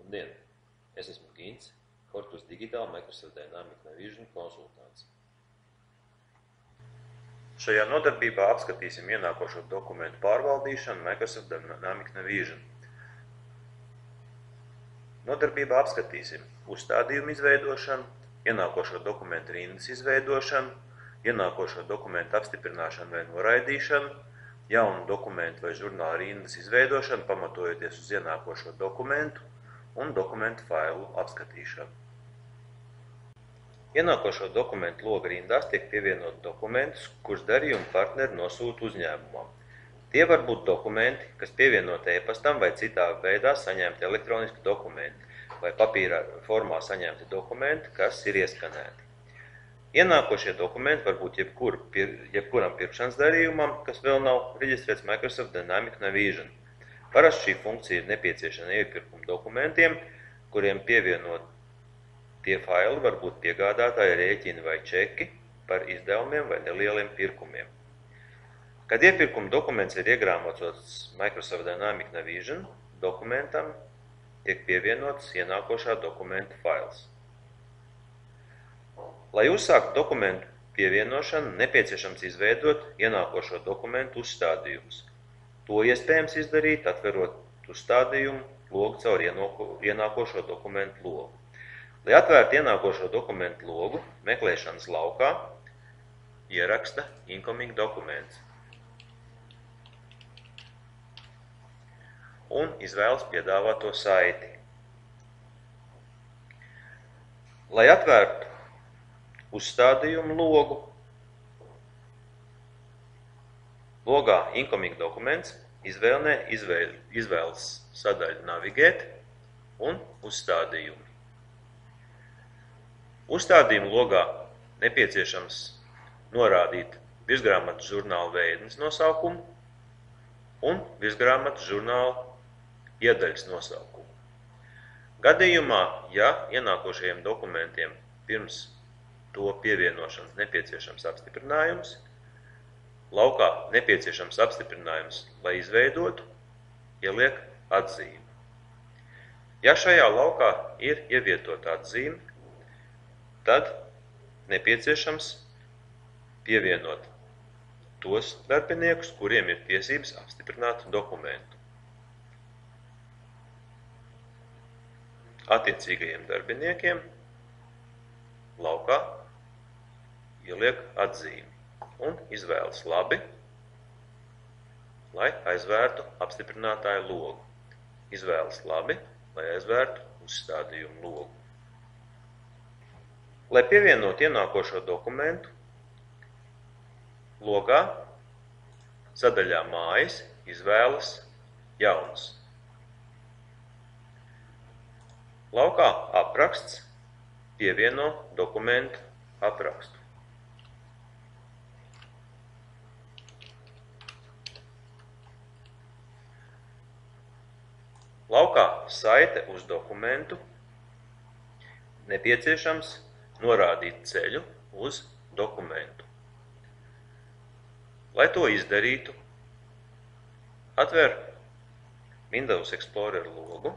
Labdien! Es esmu Gints, Corpus Digital Microsoft Dynamics Navision konsultants. Šajā nodarbībā apskatīsim ienākošo dokumentu pārvaldīšanu Microsoft Dynamics Navision. Nodarbībā apskatīsim uzstādījumu izveidošanu, ienākošo dokumentu rindas izveidošanu, ienākošo dokumentu apstiprināšanu vai noraidīšanu, jaunu dokumentu vai žurnāla rindas izveidošanu, pamatojoties uz ienākošo dokumentu un dokumentu failu apskatīšanu. Ienākošo dokumentu loga rindās tiek pievienot dokumentus, kurus darījuma partneri nosūta uzņēmumam. Tie var būt dokumenti, kas pievienot e-pastam vai citā veidā saņemti elektroniski dokumenti, vai papīra formā saņemti dokumenti, kas ir ieskanēti. Ienākošie dokumenti var būt jebkuram pirkšanas darījumam, kas vēl nav reģistrēts Microsoft Dynamics Navision. Parasti šī funkcija ir nepieciešama iepirkuma dokumentiem, kuriem pievienot tie faili var būt piegādātāja rēķini vai čeki par izdevumiem vai nelieliem pirkumiem. Kad iepirkuma dokuments ir iegrāmots Microsoft Dynamics Navision, dokumentam tiek pievienots ienākošā dokumenta fails. Lai uzsāktu dokumentu pievienošanu, nepieciešams izveidot ienākošo dokumentu uzstādījumus. To iespējams izdarīt, atverot uzstādījumu logu caur ienākošo dokumentu logu. Lai atvērtu ienākošo dokumentu logu, meklēšanas laukā ieraksta Incoming Documents un izvēlas piedāvāto saiti. Lai atvērtu uzstādījumu logu, logā Incoming Documents izvēlas sadaļu Navigēt un uzstādījumi. Uzstādījumu logā nepieciešams norādīt virsgrāmatas žurnāla veidnes nosaukumu un virsgrāmatas žurnāla iedaļas nosaukumu. Gadījumā, ja ienākošajiem dokumentiem pirms to pievienošanas nepieciešams apstiprinājums, laukā nepieciešams apstiprinājums, lai izveidotu, ieliek atzīmi. Ja šajā laukā ir ievietota atzīme, tad nepieciešams pievienot tos darbiniekus, kuriem ir tiesības apstiprināt dokumentu. Attiecīgajiem darbiniekiem laukā ieliek atzīmi un izvēlas labi, lai aizvērtu apstiprinātāju logu. Izvēlas labi, lai aizvērtu uzstādījumu logu. Lai pievienot ienākošo dokumentu, logā sadaļā Mājas izvēlas Jauns. Laukā Apraksts pievieno dokumentu aprakstu. Laukā Saite uz dokumentu nepieciešams norādīt ceļu uz dokumentu. Lai to izdarītu, atver Windows Explorer logu,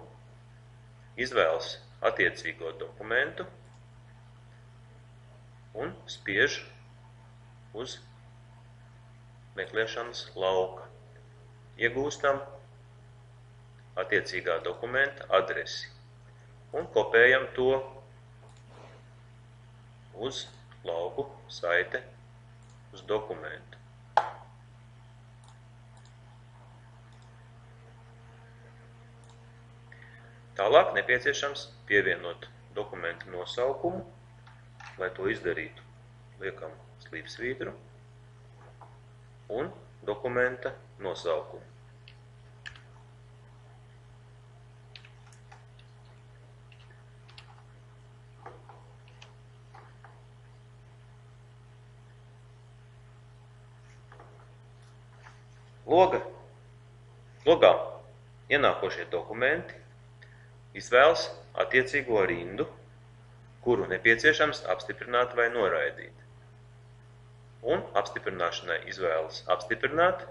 izvēlas attiecīgo dokumentu un spiež uz meklēšanas lauka. Iegūstam attiecīgā dokumenta adresi un kopējam to uz lauku Saite uz dokumentu. Tālāk nepieciešams pievienot dokumentu nosaukumu. Lai to izdarītu, liekam slīpsvītru un dokumenta nosaukumu. Logā ienākošie dokumenti izvēlas attiecīgo rindu, kuru nepieciešams apstiprināt vai noraidīt. Un apstiprināšanai izvēlas apstiprināt,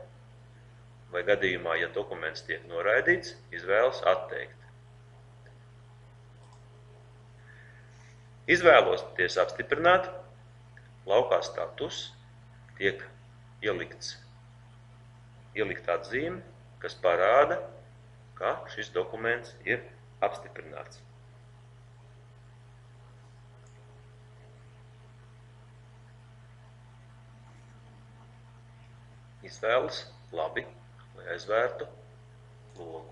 vai gadījumā, ja dokuments tiek noraidīts, izvēlas atteikt. Izvēloties apstiprināt, laukā status tiek ielikt atzīme, kas parāda, ka šis dokuments ir apstiprināts. Izvēles labi, lai aizvērtu logu.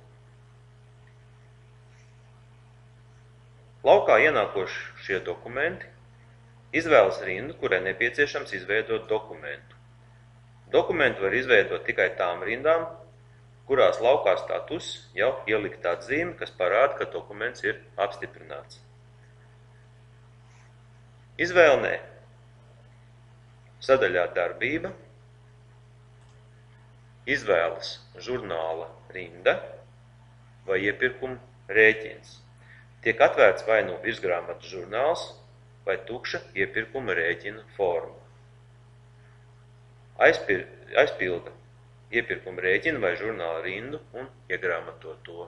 Laukā ienākoši šie dokumenti izvēlas rindu, kurai nepieciešams izveidot dokumentu. Dokumentu var izveidot tikai tām rindām, kurās laukā status jau ielikt atzīme, kas parāda, ka dokuments ir apstiprināts. Izvēlnē sadaļā darbība izvēlas žurnāla rinda vai iepirkuma rēķins. Tiek atvērts vai nu virsgrāmatas žurnāls vai tukša iepirkuma rēķina forma. Aizpilda iepirkuma rēķinu vai žurnāla rindu un iegrāmato to.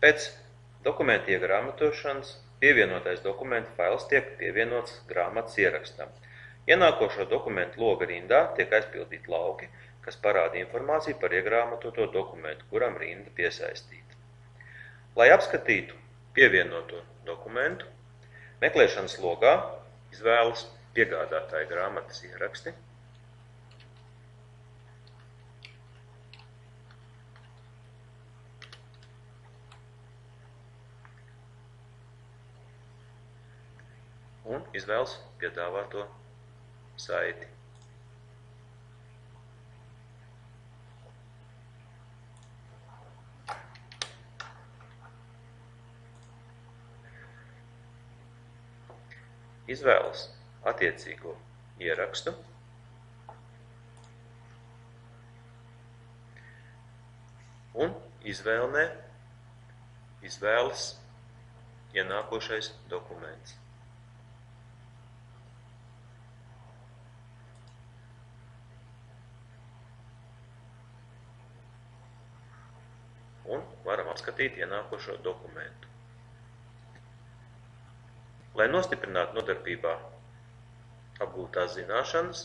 Pēc dokumentu iegrāmatošanas pievienotais dokumentu fails tiek pievienots grāmatas ierakstam. Ienākošo dokumentu loga rindā tiek aizpildīti lauki, kas parāda informāciju par iegrāmatoto dokumentu, kuram rinda piesaistīta. Lai apskatītu pievienoto dokumentu, meklēšanas logā izvēlas piegādātāja grāmatas ieraksti. Un izvēlas piedāvāto saiti. Izvēlas attiecīgo ierakstu. Un izvēlnē izvēlas ienākošais dokuments. Un varam apskatīt ienākošo dokumentu. Lai nostiprinātu nodarbībā apgūtās zināšanas,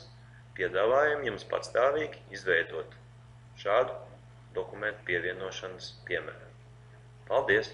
piedāvājam jums patstāvīgi izveidot šādu dokumentu pievienošanas piemēru. Paldies!